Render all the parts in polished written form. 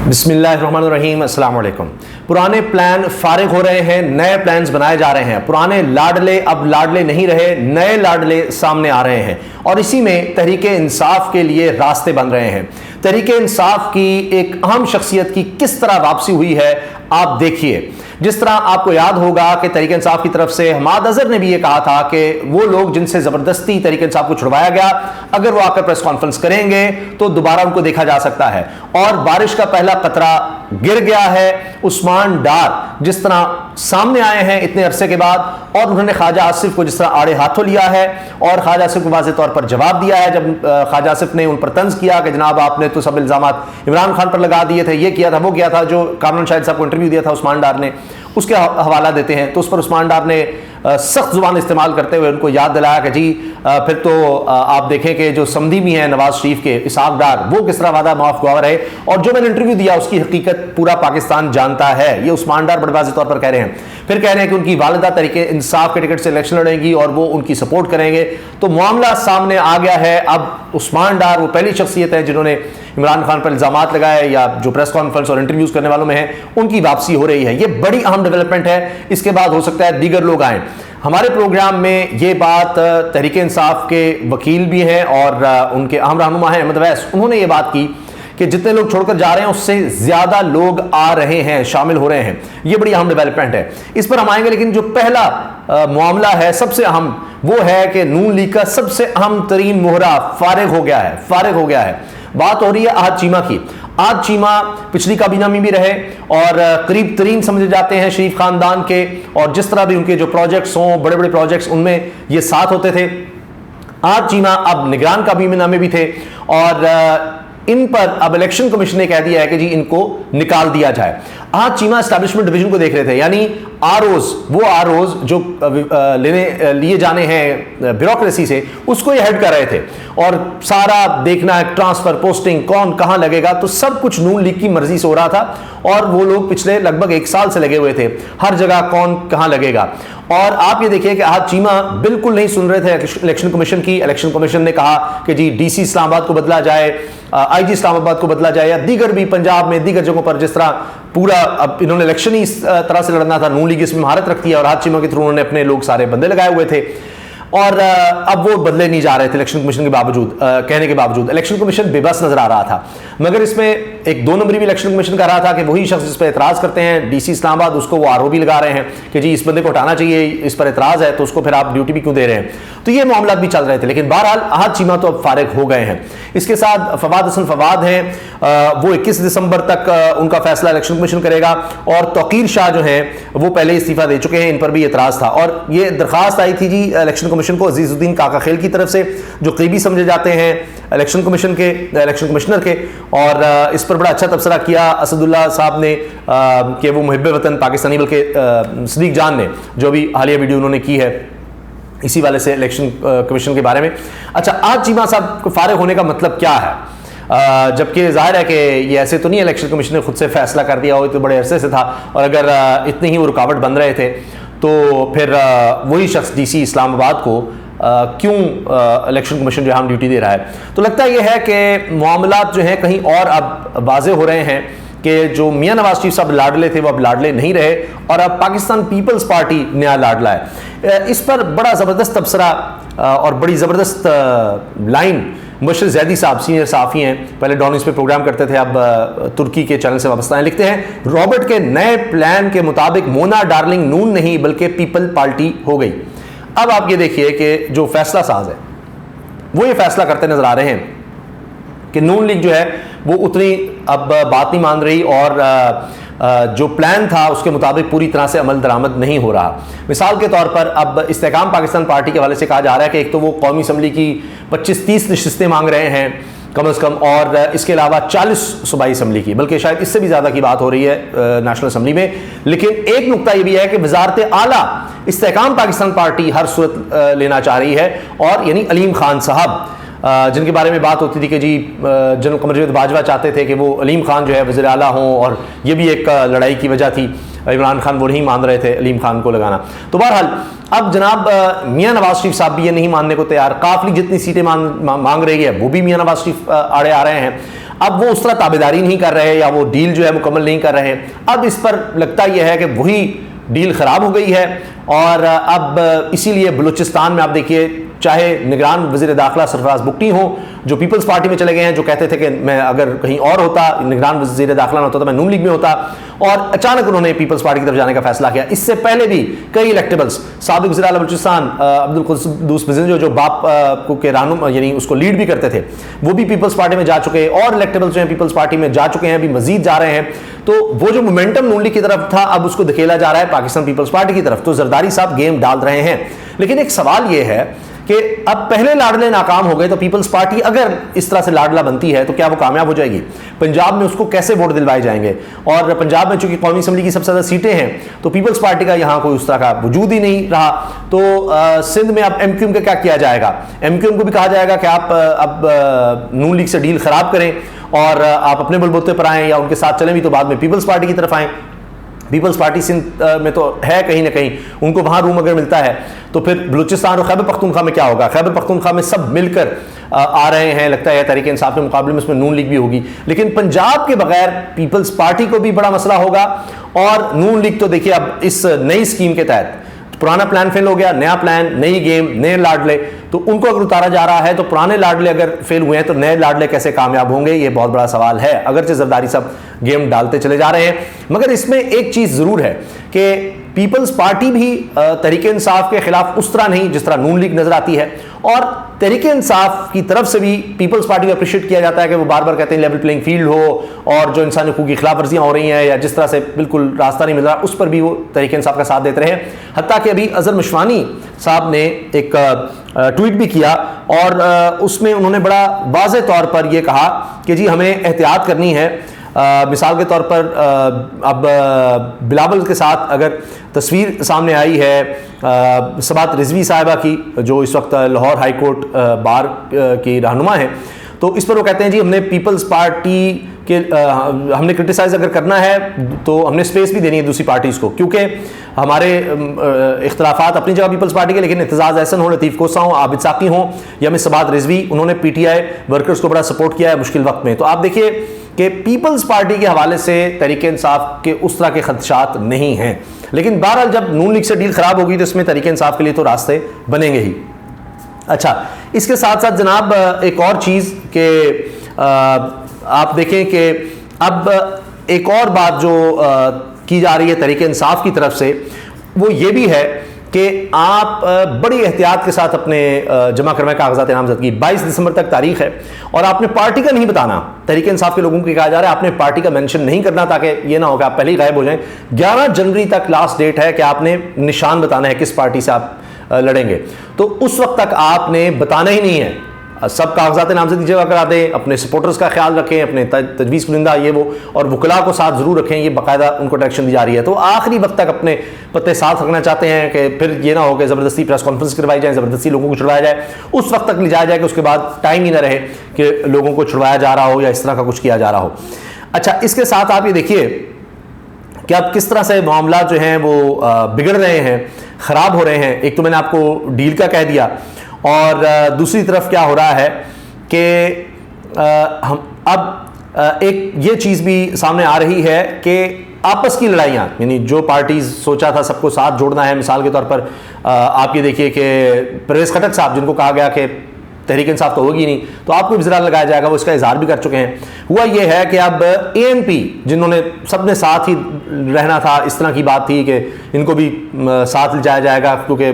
بسم اللہ الرحمن الرحیم، السلام علیکم۔ پرانے پلان فارغ ہو رہے ہیں، نئے پلانز بنائے جا رہے ہیں۔ پرانے لاڈلے اب لاڈلے نہیں رہے، نئے لاڈلے سامنے آ رہے ہیں، اور اسی میں تحریک انصاف کے لیے راستے بن رہے ہیں۔ تحریک انصاف کی ایک اہم شخصیت کی کس طرح واپسی ہوئی ہے آپ دیکھیے۔ جس طرح آپ کو یاد ہوگا کہ تحریک انصاف کی طرف سے حماد اظہر نے بھی یہ کہا تھا کہ وہ لوگ جن سے زبردستی تحریک انصاف کو چھڑوایا گیا، اگر وہ آ کر پریس کانفرنس کریں گے تو دوبارہ ان کو دیکھا جا سکتا ہے۔ اور بارش کا پہلا قطرہ گر گیا ہے۔ عثمان ڈار جس طرح سامنے آئے ہیں اتنے عرصے کے بعد، اور انہوں نے خواجہ آصف کو جس طرح آڑے ہاتھوں لیا ہے، اور خواجہ آصف کو واضح طور پر جواب دیا ہے جب خواجہ آصف نے ان پر طنز کیا کہ جناب آپ نے تو سب الزامات عمران خان پر لگا دیے تھے، یہ کیا تھا وہ کیا تھا، جو کامران شاہد صاحب کو انٹرویو دیا تھا عثمان ڈار نے، اس کے حوالہ دیتے ہیں تو اس پر عثمان ڈار نے سخت زبان استعمال کرتے ہوئے ان کو یاد دلایا کہ جی پھر تو آپ دیکھیں کہ جو سمدھی بھی ہیں نواز شریف کے، اسحاق ڈار، وہ کس طرح وعدہ معاف گواہ رہے، اور جو میں نے انٹرویو دیا اس کی حقیقت پورا پاکستان جانتا ہے۔ یہ عثمان ڈار بڑے واضح طور پر کہہ رہے ہیں۔ پھر کہہ رہے ہیں کہ ان کی والدہ تحریک انصاف کے ٹکٹ سے الیکشن لڑیں گی اور وہ ان کی سپورٹ کریں گے۔ تو معاملہ سامنے آ گیا ہے۔ اب عثمان ڈار وہ پہلی شخصیت ہے جنہوں نے عمران خان پر الزامات لگائے یا جو پریس کانفرنس اور انٹرویوز کرنے والوں میں ہیں، ان کی واپسی ہو رہی ہے۔ یہ بڑی اہم ڈیولپمنٹ ہے۔ اس کے بعد ہو سکتا ہے دیگر لوگ آئیں۔ ہمارے پروگرام میں یہ بات تحریک انصاف کے وکیل بھی ہیں اور ان کے اہم رہنما ہیں احمد اویس، انہوں نے یہ بات کی کہ جتنے لوگ چھوڑ کر جا رہے ہیں اس سے زیادہ لوگ آ رہے ہیں، شامل ہو رہے ہیں۔ یہ بڑی اہم ڈیولپمنٹ ہے، اس پر ہم آئیں گے۔ لیکن جو پہلا معاملہ ہے سب سے اہم، وہ ہے کہ نون لیگ کا سب سے اہم ترین مہرہ فارغ ہو گیا ہے۔ بات ہو رہی ہے احد چیمہ کی۔ احد چیمہ پچھلی کابینہ میں بھی رہے اور قریب ترین سمجھے جاتے ہیں شریف خاندان کے، اور جس طرح بھی ان کے جو پروجیکٹس ہوں، بڑے بڑے پروجیکٹس، ان میں یہ ساتھ ہوتے تھے۔ احد چیمہ اب نگران کابینہ میں بھی تھے، اور ان پر اب الیکشن کمیشن نے کہہ دیا ہے کہ جی ان کو نکال دیا جائے۔ احد چیمہ اسٹیبلشمنٹ ڈویژن کو دیکھ رہے تھے، یعنی وہ آروز جو لیے جانے ہیں بیوروکریسی سے، اس کو یہ ہیڈ کر رہے تھے، اور سارا دیکھنا ٹرانسفر، پوسٹنگ، کون کہاں لگے گا، تو سب کچھ نون لیگ کی مرضی سے ہو رہا تھا، اور وہ لوگ پچھلے لگ بھگ 1 سال سے لگے ہوئے تھے ہر جگہ کون کہاں لگے گا۔ اور آپ یہ دیکھیے کہ احد چیمہ بالکل نہیں سن رہے تھے الیکشن کمیشن کی۔ الیکشن کمیشن نے کہا کہ جی ڈی سی اسلام آباد کو بدلا جائے، آئی جی اسلام آباد کو بدلا جائے، یا دیگر بھی پنجاب میں دیگر جگہوں پر، جس طرح پورا اب انہوں نے الیکشن ہی اس طرح سے لڑنا تھا، نون لیگ اس میں مہارت رکھتی ہے، اور احد چیمہ کے تھرو انہوں نے اپنے لوگ سارے بندے لگائے ہوئے تھے، اور اب وہ بدلے نہیں جا رہے تھے الیکشن کمیشن کے باوجود، کہنے کے باوجود۔ الیکشن کمیشن بے بس نظر آ رہا تھا، مگر اس میں ایک 2 نمبری بھی الیکشن کمیشن کر رہا تھا کہ وہی شخص جس پہ اعتراض کرتے ہیں ڈی سی اسلام آباد، اس کو وہ RO بھی لگا رہے ہیں کہ جی اس بندے کو ہٹانا چاہیے، اس پر اعتراض ہے تو اس کو پھر آپ ڈیوٹی بھی کیوں دے رہے ہیں۔ تو یہ معاملات بھی چل رہے تھے، لیکن بہرحال احد چیمہ تو اب فارغ ہو گئے ہیں۔ اس کے ساتھ فواد حسن فواد ہیں، وہ 21 دسمبر تک ان کا فیصلہ الیکشن کمیشن کرے گا، اور توقیر شاہ جو ہیں وہ پہلے استعفیٰ دے چکے ہیں، ان پر بھی اعتراض تھا، اور یہ درخواست آئی تھی جی الیکشن کمیشن کو عزیز الدین کاکا خیل کی طرف سے، جو قریبی سمجھے جاتے ہیں الیکشن کمشنر کے، اور اس پر بڑا اچھا تبصرہ کیا اسد اللہ صاحب نے کہ وہ محب وطن پاکستانی، بلکہ صدیق جان نے جو بھی حالیہ ویڈیو انہوں نے کی ہے اسی والے سے الیکشن کمیشن کے بارے میں۔ اچھا، احد چیمہ صاحب کو فارغ ہونے کا مطلب کیا ہے؟ جبکہ ظاہر ہے کہ یہ ایسے تو نہیں الیکشن کمیشن نے خود سے فیصلہ کر دیا ہو، تو بڑے عرصے سے تھا، اور اگر اتنے ہی وہ رکاوٹ بن رہے تھے تو پھر وہی شخص ڈی سی اسلام آباد کو کیوں الیکشن کمیشن جو ہم ڈیوٹی دے رہا ہے؟ تو لگتا یہ ہے کہ معاملات جو ہیں کہیں اور اب واضح ہو رہے ہیں کہ جو میاں نواز شریف صاحب لاڈلے تھے وہ اب لاڈلے نہیں رہے، اور اب پاکستان پیپلز پارٹی نیا لاڈلا ہے۔ اس پر بڑا زبردست تبصرہ اور بڑی زبردست لائن مبشر زیدی صاحب، سینئر صحافی ہیں، پہلے ڈان نیوز پہ پروگرام کرتے تھے، اب ترکی کے چینل سے وابستہ ہیں، لکھتے ہیں رابرٹ کے نئے پلان کے مطابق مونا ڈارلنگ نون نہیں بلکہ پیپل پارٹی ہو گئی۔ اب آپ یہ دیکھیے کہ جو فیصلہ ساز ہے وہ یہ فیصلہ کرتے نظر آ رہے ہیں کہ نون لیگ جو ہے وہ اتنی اب بات نہیں مان رہی، اور جو پلان تھا اس کے مطابق پوری طرح سے عمل درآمد نہیں ہو رہا۔ مثال کے طور پر اب استحکام پاکستان پارٹی کے حوالے سے کہا جا رہا ہے کہ ایک تو وہ قومی اسمبلی کی 25-30 نشستیں مانگ رہے ہیں کم از کم، اور اس کے علاوہ 40 صوبائی اسمبلی کی، بلکہ شاید اس سے بھی زیادہ کی بات ہو رہی ہے نیشنل اسمبلی میں۔ لیکن ایک نقطہ یہ بھی ہے کہ وزارت اعلیٰ استحکام پاکستان پارٹی ہر صورت لینا چاہ رہی ہے، اور یعنی علیم خان صاحب، جن کے بارے میں بات ہوتی تھی کہ جی جنرل قمر جاوید باجوہ چاہتے تھے کہ وہ علیم خان جو ہے وزیر اعلیٰ ہوں، اور یہ بھی ایک لڑائی کی وجہ تھی، عمران خان وہ نہیں مان رہے تھے علیم خان کو لگانا۔ تو بہرحال اب جناب میاں نواز شریف صاحب بھی یہ نہیں ماننے کو تیار، قافلی جتنی سیٹیں مانگ رہی ہے وہ بھی میاں نواز شریف آڑے آ رہے ہیں۔ اب وہ اس طرح تابعداری نہیں کر رہے یا وہ ڈیل جو ہے مکمل نہیں کر رہے. اب اس پر لگتا یہ ہے کہ وہی ڈیل خراب ہو گئی ہے, اور اب اسی لیے بلوچستان میں آپ دیکھیے چاہے نگران وزیر داخلہ سرفراز بگٹی ہوں جو پیپلز پارٹی میں چلے گئے ہیں, جو کہتے تھے کہ میں اگر کہیں اور ہوتا, نگران وزیر داخلہ نہ ہوتا تو میں نون لیگ میں ہوتا, اور اچانک انہوں نے پیپلز پارٹی کی طرف جانے کا فیصلہ کیا. اس سے پہلے بھی کئی الیکٹیبلز, سابق وزیر اعلیٰ بلوچستان عبدالقدوس بزنجو جو باپ کو کے رہنما یعنی اس کو لیڈ بھی کرتے تھے, وہ بھی پیپلز پارٹی میں جا چکے, اور الیکٹیبلز جو ہیں پیپلز پارٹی میں جا چکے ہیں, ابھی مزید جا رہے ہیں. تو وہ جو مومنٹم نون لیگ کی طرف تھا اب اس کو دھکیلا جا رہا ہے پاکستان پیپلز پارٹی کی طرف. تو زرداری صاحب گیم ڈال رہے ہیں, لیکن ایک سوال یہ ہے کہ اب پہلے لاڈلے ناکام ہو گئے تو پیپلز پارٹی اگر اس طرح سے لاڈلا بنتی ہے تو کیا وہ کامیاب ہو جائے گی؟ پنجاب میں اس کو کیسے ووٹ دلوائے جائیں گے؟ اور پنجاب میں چونکہ قومی اسمبلی کی سب سے زیادہ سیٹیں ہیں تو پیپلز پارٹی کا یہاں کوئی اس طرح کا وجود ہی نہیں رہا. تو سندھ میں اب ایم کیو ایم کا کیا کیا جائے گا؟ ایم کیو ایم کو بھی کہا جائے گا کہ آپ اب نون لیگ سے ڈیل خراب کریں اور آپ اپنے بلبوتے پر آئیں, یا ان کے ساتھ چلیں بھی تو بعد میں پیپلز پارٹی کی طرف آئیں. پیپلز پارٹی سندھ میں تو ہے کہیں نہ کہیں, ان کو وہاں روم اگر ملتا ہے تو پھر بلوچستان اور خیبر پختونخوا میں کیا ہوگا؟ خیبر پختونخوا میں سب مل کر آ رہے ہیں, لگتا ہے تحریک انصاف کے مقابلے میں اس میں نون لیگ بھی ہوگی. لیکن پنجاب کے بغیر پیپلز پارٹی کو بھی بڑا مسئلہ ہوگا, اور نون لیگ تو دیکھیے اب اس نئی اسکیم کے تحت پرانا پلان فیل ہو گیا, نیا پلان, نئی گیم, نئے لاڈلے, تو ان کو اگر اتارا جا رہا ہے تو پرانے لاڈلے اگر فیل ہوئے ہیں تو نئے لاڈلے کیسے کامیاب ہوں گے؟ یہ بہت بڑا سوال ہے. اگرچہ زرداری صاحب گیم ڈالتے چلے جا رہے ہیں, مگر اس میں ایک چیز ضرور ہے کہ پیپلز پارٹی بھی تحریک انصاف کے خلاف اس طرح نہیں جس طرح نون لیگ نظر آتی ہے, اور تحریک انصاف کی طرف سے بھی پیپلز پارٹی کو اپریشیٹ کیا جاتا ہے کہ وہ بار بار کہتے ہیں لیول پلینگ فیلڈ ہو, اور جو انسانی حقوق کی خلاف ورزیاں ہو رہی ہیں یا جس طرح سے بالکل راستہ نہیں مل رہا اس پر بھی وہ تحریک انصاف کا ساتھ دیتے رہے. حتیٰ کہ ابھی اظہر مشوانی صاحب نے ایک ٹویٹ بھی کیا, اور اس میں انہوں نے بڑا واضح طور پر یہ کہا کہ جی ہمیں احتیاط کرنی ہے. مثال کے طور پر اب بلاول کے ساتھ اگر تصویر سامنے آئی ہے سبات رضوی صاحبہ کی جو اس وقت لاہور ہائی کورٹ بار کی رہنما ہیں, تو اس پر وہ کہتے ہیں جی ہم نے پیپلز پارٹی کہ ہم نے کرٹیسائز اگر کرنا ہے تو ہم نے اسپیس بھی دینی ہے دوسری پارٹیز کو, کیونکہ ہمارے اختلافات اپنی جگہ پیپلز پارٹی کے, لیکن اعتزاز احسن ہوں, لطیف کوسہ ہوں, عابد ساقی ہوں, یا میں سبات رضوی, انہوں نے پی ٹی آئی ورکرز کو بڑا سپورٹ کیا ہے مشکل وقت میں. تو آپ دیکھیے کہ پیپلز پارٹی کے حوالے سے تحریک انصاف کے اس طرح کے خدشات نہیں ہیں, لیکن بہرحال جب نون لیگ سے ڈیل خراب ہوگی تو اس میں تحریک انصاف کے لیے تو راستے بنیں گے ہی. اچھا, اس کے ساتھ ساتھ جناب ایک اور چیز کہ آپ دیکھیں کہ اب ایک اور بات جو کی جا رہی ہے تحریک انصاف کی طرف سے وہ یہ بھی ہے کہ آپ بڑی احتیاط کے ساتھ اپنے جمع کروائے کاغذات نامزدگی. 22 دسمبر تک تاریخ ہے, اور آپ نے پارٹی کا نہیں بتانا. تحریک انصاف کے لوگوں کو کہا جا رہا ہے آپ نے پارٹی کا مینشن نہیں کرنا تاکہ یہ نہ ہو کہ آپ پہلے ہی غائب ہو جائیں. 11 جنوری تک لاسٹ ڈیٹ ہے کہ آپ نے نشان بتانا ہے کس پارٹی سے آپ لڑیں گے. تو اس وقت تک آپ نے بتانا ہی نہیں ہے, سب کاغذات نامزدگی جمع کرا دیں, اپنے سپورٹرز کا خیال رکھیں, اپنے تجویز کنندہ یہ وہ, اور وکلاء کو ساتھ ضرور رکھیں, یہ باقاعدہ ان کو ڈائریکشن دی جا رہی ہے. تو آخری وقت تک اپنے پتے ساتھ رکھنا چاہتے ہیں کہ پھر یہ نہ ہو کہ زبردستی پریس کانفرنس کروائی جائیں, زبردستی لوگوں کو چھڑوایا جائے, اس وقت تک لے جایا جائے کہ اس کے بعد ٹائم ہی نہ رہے کہ لوگوں کو چھڑوایا جا رہا ہو یا اس طرح کا کچھ کیا جا رہا ہو. اچھا, اس کے ساتھ آپ یہ دیکھیے کہ اب کس طرح سے معاملات جو ہیں وہ بگڑ رہے ہیں, خراب ہو رہے ہیں. ایک تو میں نے آپ کو ڈیل کا کہہ دیا, اور دوسری طرف کیا ہو رہا ہے کہ ہم اب ایک یہ چیز بھی سامنے آ رہی ہے کہ آپس کی لڑائیاں, یعنی جو پارٹیز سوچا تھا سب کو ساتھ جوڑنا ہے, مثال کے طور پر آپ یہ دیکھیے کہ پرویز خٹک صاحب جن کو کہا گیا کہ تحریک انصاف تو ہوگی نہیں تو آپ کو وزرا لگایا جائے گا, وہ اس کا اظہار بھی کر چکے ہیں. ہوا یہ ہے کہ اب اے این پی جنہوں نے سب نے ساتھ ہی رہنا تھا, اس طرح کی بات تھی کہ ان کو بھی ساتھ لے جایا جائے گا, کیونکہ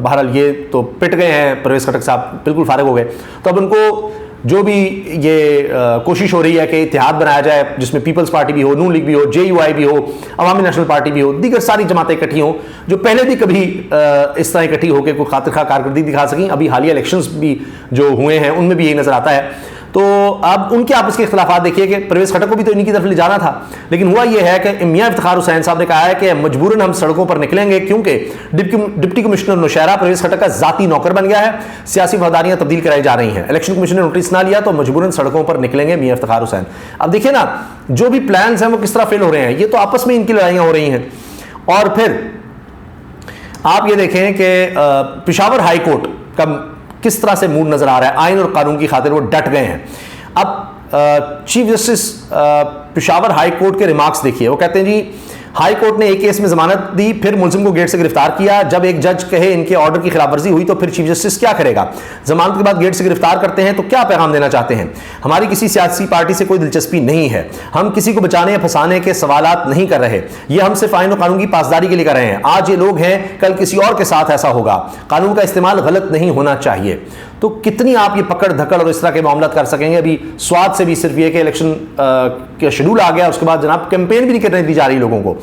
بہرحال یہ تو پٹ گئے ہیں, پرویز خٹک صاحب بالکل فارغ ہو گئے. تو اب ان کو جو بھی یہ کوشش ہو رہی ہے کہ اتحاد بنایا جائے جس میں پیپلز پارٹی بھی ہو, نون لیگ بھی ہو, جے یو آئی بھی ہو, عوامی نیشنل پارٹی بھی ہو, دیگر ساری جماعتیں اکٹھی ہوں جو پہلے بھی کبھی اس طرح اکٹھی ہو کے کوئی خاطر خواہ کارکردگی دکھا سکیں. ابھی حالیہ الیکشنز بھی جو ہوئے ہیں ان میں بھی یہی نظر آتا ہے. تو اب ان کے آپس کے اختلافات دیکھیے کہ پرویز خٹک کو بھی تو انہی کی طرف لے جانا تھا, لیکن ہوا یہ ہے کہ میاں افتخار حسین صاحب نے کہا ہے کہ مجبوراً ہم سڑکوں پر نکلیں گے کیونکہ ڈپٹی کمشنر نوشہرہ پرویز خٹک کا ذاتی نوکر بن گیا ہے, سیاسی وفاداریاں تبدیل کرائی جا رہی ہیں, الیکشن کمیشن نے نوٹس نہ لیا تو مجبوراً سڑکوں پر نکلیں گے میاں افتخار حسین. اب دیکھیں نا جو بھی پلانز ہیں وہ کس طرح فیل ہو رہے ہیں, یہ تو آپس میں ان کی لڑائیاں ہو رہی ہیں. اور پھر آپ یہ دیکھیں کہ پشاور ہائی کورٹ کا کس طرح سے موڈ نظر آ رہا ہے, آئین اور قانون کی خاطر وہ ڈٹ گئے ہیں. اب chief justice Peshawar high court کے ریمارکس دیکھیے. وہ کہتے ہیں جی ہائی کورٹ نے ایک کیس میں ضمانت دی, پھر ملزم کو گیٹ سے گرفتار کیا. جب ایک جج کہے ان کے آرڈر کی خلاف ورزی ہوئی تو پھر چیف جسٹس کیا کرے گا؟ ضمانت کے بعد گیٹ سے گرفتار کرتے ہیں تو کیا پیغام دینا چاہتے ہیں؟ ہماری کسی سیاسی پارٹی سے کوئی دلچسپی نہیں ہے, ہم کسی کو بچانے یا پھنسانے کے سوالات نہیں کر رہے, یہ ہم صرف آئین و قانون کی پاسداری کے لیے کر رہے ہیں. آج یہ لوگ ہیں, کل کسی اور کے ساتھ ایسا ہوگا. قانون کا استعمال غلط نہیں ہونا چاہیے. تو کتنی آپ یہ پکڑ دھکڑ اور اس طرح کے معاملات کر سکیں گے؟ ابھی سوات سے بھی صرف یہ کہ الیکشن کا شیڈول آ گیا, اس کے بعد جناب کیمپین بھی نہیں کرنے دی جا رہی لوگوں کو.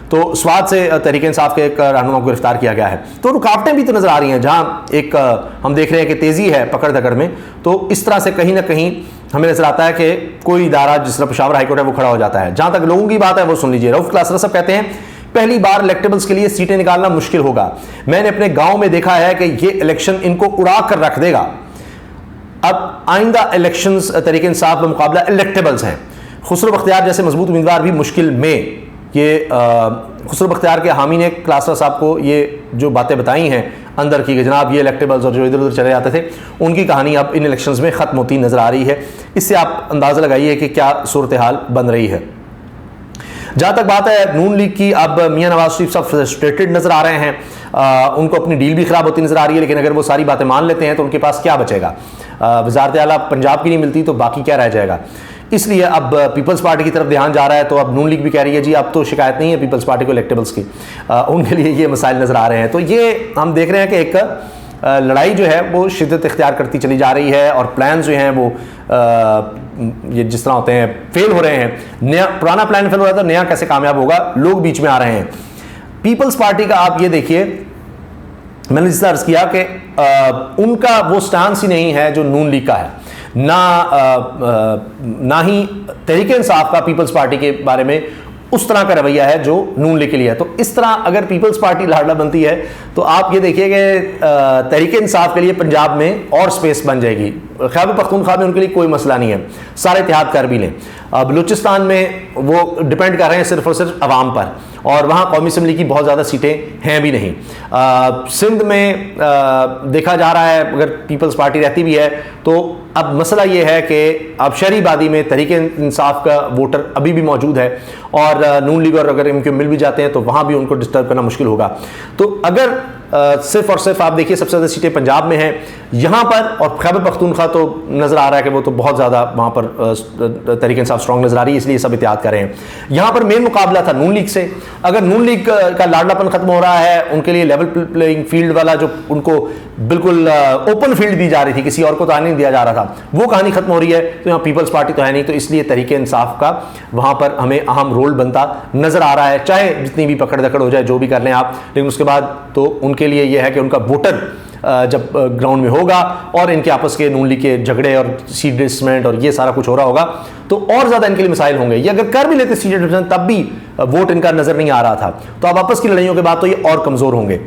تو سوات سے تحریک انصاف کے ایک رہنما کو گرفتار کیا گیا ہے. تو رکاوٹیں بھی تو نظر آ رہی ہیں, جہاں ایک ہم دیکھ رہے ہیں کہ تیزی ہے پکڑ دھکڑ میں, تو اس طرح سے کہیں نہ کہیں ہمیں نظر آتا ہے کہ کوئی ادارہ جس طرح پشاور ہائی کورٹ ہے وہ کھڑا ہو جاتا ہے. جہاں تک لوگوں کی بات ہے وہ سن لیجیے. رؤف کلاسرا صاحب کہتے ہیں پہلی بار الیکٹیبلز کے لیے سیٹیں نکالنا مشکل ہوگا. میں نے اپنے گاؤں میں دیکھا ہے کہ یہ الیکشن ان کو اڑا کر رکھ دے گا. اب آئندہ الیکشنز تحریک انصاف کا مقابلہ الیکٹیبلز ہیں. خسرو بختیار جیسے مضبوط امیدوار بھی مشکل میں. یہ خسرو بختیار کے حامی نے کلاسرا صاحب کو یہ جو باتیں بتائی ہیں اندر کی کہ جناب یہ الیکٹیبلز اور جو ادھر ادھر چلے جاتے تھے, ان کی کہانی اب ان الیکشنز میں ختم ہوتی نظر آ رہی ہے. اس سے آپ اندازہ لگائیے کہ کیا صورتحال بن رہی ہے. جہاں تک بات ہے نون لیگ کی, اب میاں نواز شریف صاحب فرسٹریٹڈ نظر آ رہے ہیں. ان کو اپنی ڈیل بھی خراب ہوتی نظر آ رہی ہے, لیکن اگر وہ ساری باتیں مان لیتے ہیں تو ان کے پاس کیا بچے گا؟ وزارت اعلیٰ پنجاب کی نہیں ملتی تو باقی کیا رہ جائے گا؟ اس لیے اب پیپلز پارٹی کی طرف دھیان جا رہا ہے. تو اب نون لیگ بھی کہہ رہی ہے جی اب تو شکایت نہیں ہے پیپلز پارٹی کو الیکٹیبلز کی, ان کے لیے یہ مسائل نظر آ رہے ہیں. تو یہ ہم دیکھ رہے ہیں کہ ایک لڑائی جو ہے وہ شدت اختیار کرتی چلی جا رہی ہے, اور پلانز جو ہیں وہ یہ جس طرح ہوتے ہیں فیل ہو رہے ہیں. نیا پرانا پلان فیل ہو رہا تھا, نیا کیسے کامیاب ہوگا؟ لوگ بیچ میں آ رہے ہیں. پیپلز پارٹی کا آپ یہ دیکھیے, میں نے جس طرح عرض کیا کہ ان کا وہ سٹانس ہی نہیں ہے جو نون لیگ کا ہے, نہ ہی تحریک انصاف کا پیپلز پارٹی کے بارے میں اس طرح کا رویہ ہے جو نون لیگ کے لیے ہے. تو اس طرح اگر پیپلز پارٹی لاڈلا بنتی ہے تو آپ یہ دیکھیے کہ تحریک انصاف کے لیے پنجاب میں اور سپیس بن جائے گی. خیبر پختونخوا میں ان کے لیے کوئی مسئلہ نہیں ہے, سارے اتحاد کر بھی لیں. بلوچستان میں وہ ڈپینڈ کر رہے ہیں صرف اور صرف عوام پر, اور وہاں قومی اسمبلی کی بہت زیادہ سیٹیں ہیں بھی نہیں. سندھ میں دیکھا جا رہا ہے اگر پیپلز پارٹی رہتی بھی ہے تو اب مسئلہ یہ ہے کہ اب شہری آبادی میں تحریک انصاف کا ووٹر ابھی بھی موجود ہے, اور نون لیگ اور اگر ان کے مل بھی جاتے ہیں تو وہاں بھی ان کو ڈسٹرب کرنا مشکل ہوگا. تو اگر صرف اور صرف آپ دیکھیے سب سے زیادہ سیٹیں پنجاب میں ہیں یہاں پر, اور خیبر پختونخوا تو نظر آ رہا ہے کہ وہ تو بہت زیادہ وہاں پر تحریک انصاف اسٹرانگ نظر آ رہی ہے, اس لیے سب اتحاد کر رہے ہیں. یہاں پر مین مقابلہ تھا نون لیگ سے. اگر نون لیگ کا لاڈلا پن ختم ہو رہا ہے, ان کے لیے لیول پلینگ فیلڈ والا جو ان کو بالکل اوپن فیلڈ دی جا رہی تھی, کسی اور کو تو نہیں دیا جا رہا تھا, وہ کہانی ختم ہو رہی ہے. تو یہاں پیپلز پارٹی تو ہے نہیں, تو اس لیے تحریک انصاف کا وہاں پر ہمیں اہم رول بنتا نظر آ رہا ہے, چاہے جتنی بھی پکڑ دکڑ ہو جائے جو بھی کر لیں آپ. لیکن اس کے بعد تو ان کے لیے یہ ہے کہ ان کا ووٹر جب گراؤنڈ میں ہوگا اور ان کے آپس کے نون لیگ کے جھگڑے اور سیٹ ڈسپلسمنٹ اور یہ سارا کچھ ہو رہا ہوگا تو اور زیادہ ان کے لیے مسائل ہوں گے. یہ اگر کر بھی لیتے سیٹ ڈسپلسمنٹ تب بھی ووٹ ان کا نظر نہیں آ رہا تھا, تو اب آپس کی لڑائیوں کے بعد تو یہ اور کمزور ہوں گے.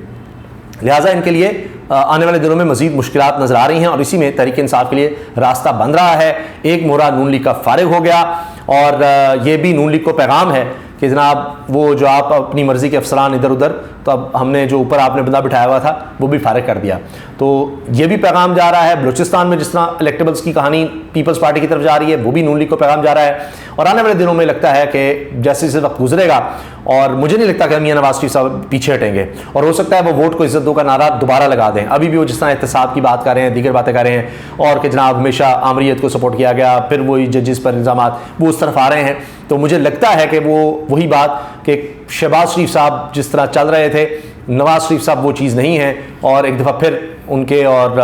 لہٰذا ان کے لیے آنے والے دنوں میں مزید مشکلات نظر آ رہی ہیں, اور اسی میں تحریک انصاف کے لیے راستہ بن رہا ہے. ایک مہرہ نون لیگ کا فارغ ہو گیا, اور یہ بھی نون لیگ کو پیغام ہے کہ جناب وہ جو آپ اپنی مرضی کے افسران ادھر ادھر, تو اب ہم نے جو اوپر آپ نے بندہ بٹھایا ہوا تھا وہ بھی فارغ کر دیا. تو یہ بھی پیغام جا رہا ہے. بلوچستان میں جس طرح الیکٹیبلز کی کہانی پیپلز پارٹی کی طرف جا رہی ہے, وہ بھی نون لیگ کو پیغام جا رہا ہے. اور آنے والے دنوں میں لگتا ہے کہ جیسے جیسے وقت گزرے گا, اور مجھے نہیں لگتا کہ میاں نواز شریف صاحب پیچھے ہٹیں گے, اور ہو سکتا ہے وہ ووٹ کو عزت دو کا نعرہ دوبارہ لگا دیں. ابھی بھی وہ جس طرح احتساب کی بات کر رہے ہیں, دیگر باتیں کر رہے ہیں, اور کہ جناب ہمیشہ آمریت کو سپورٹ کیا گیا, پھر وہی ججز پر الزامات, وہ اس طرف آ رہے ہیں. تو مجھے لگتا ہے کہ وہ وہی بات کہ شہباز شریف صاحب جس طرح چل رہے تھے, نواز شریف صاحب وہ چیز نہیں ہے, اور ایک دفعہ پھر ان کے اور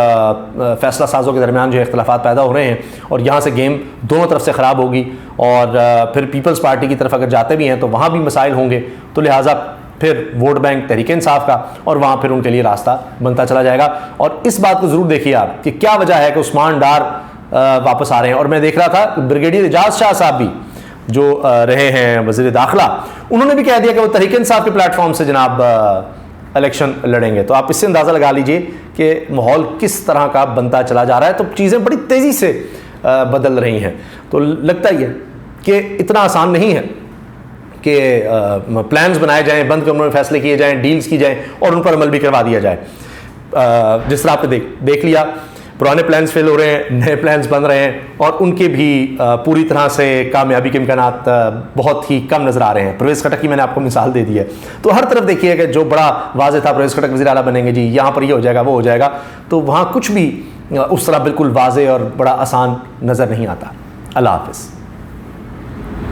فیصلہ سازوں کے درمیان جو اختلافات پیدا ہو رہے ہیں, اور یہاں سے گیم دونوں طرف سے خراب ہوگی, اور پھر پیپلز پارٹی کی طرف اگر جاتے بھی ہیں تو وہاں بھی مسائل ہوں گے. تو لہٰذا پھر ووٹ بینک تحریک انصاف کا, اور وہاں پھر ان کے لیے راستہ بنتا چلا جائے گا. اور اس بات کو ضرور دیکھیے آپ کہ کیا وجہ ہے کہ عثمان ڈار واپس آ رہے ہیں. اور میں دیکھ رہا تھا بریگیڈیئر اعجاز شاہ صاحب بھی جو رہے ہیں وزیر داخلہ, انہوں نے بھی کہہ دیا کہ وہ تحریک انصاف کے پلیٹ فارم سے جناب الیکشن لڑیں گے. تو آپ اس سے اندازہ لگا لیجئے کہ ماحول کس طرح کا بنتا چلا جا رہا ہے. تو چیزیں بڑی تیزی سے بدل رہی ہیں. تو لگتا ہی ہے کہ اتنا آسان نہیں ہے کہ پلانز بنائے جائیں, بند کمروں میں فیصلے کیے جائیں, ڈیلز کی جائیں اور ان پر عمل بھی کروا دیا جائے. جس طرح آپ نے دیکھ لیا پرانے پلانز فیل ہو رہے ہیں، نئے پلانز بن رہے ہیں، اور ان کے بھی پوری طرح سے کامیابی کے امکانات بہت ہی کم نظر آ رہے ہیں۔ پرویز خٹک کی میں نے آپ کو مثال دے دی ہے، تو ہر طرف دیکھیے کہ جو بڑا واضح تھا پرویز خٹک وزیر اعلیٰ بنیں گے جی، یہاں پر یہ ہو جائے گا وہ ہو جائے گا، تو وہاں کچھ بھی اس طرح بالکل واضح اور بڑا آسان نظر نہیں آتا۔ اللہ حافظ۔